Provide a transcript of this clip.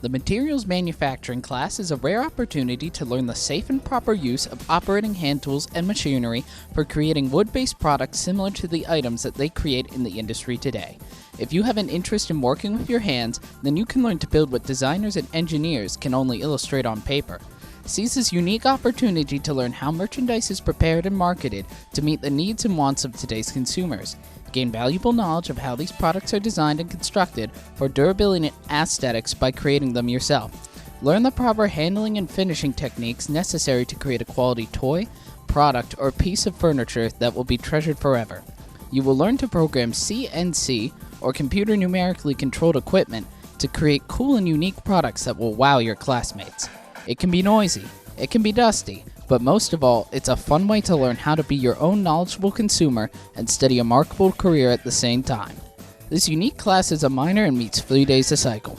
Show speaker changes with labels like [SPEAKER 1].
[SPEAKER 1] The materials manufacturing class is a rare opportunity to learn the safe and proper use of operating hand tools and machinery for creating wood-based products similar to the items that they create in the industry today. If you have an interest in working with your hands, then you can learn to build what designers and engineers can only illustrate on paper. Seize this unique opportunity to learn how merchandise is prepared and marketed to meet the needs and wants of today's consumers. Gain valuable knowledge of how these products are designed and constructed for durability and aesthetics by creating them yourself. Learn the proper handling and finishing techniques necessary to create a quality toy, product, or piece of furniture that will be treasured forever. You will learn to program CNC or computer numerically controlled equipment to create cool and unique products that will wow your classmates. It can be noisy, it can be dusty, but most of all, it's a fun way to learn how to be your own knowledgeable consumer and study a marketable career at the same time. This unique class is a minor and meets 3 days a cycle.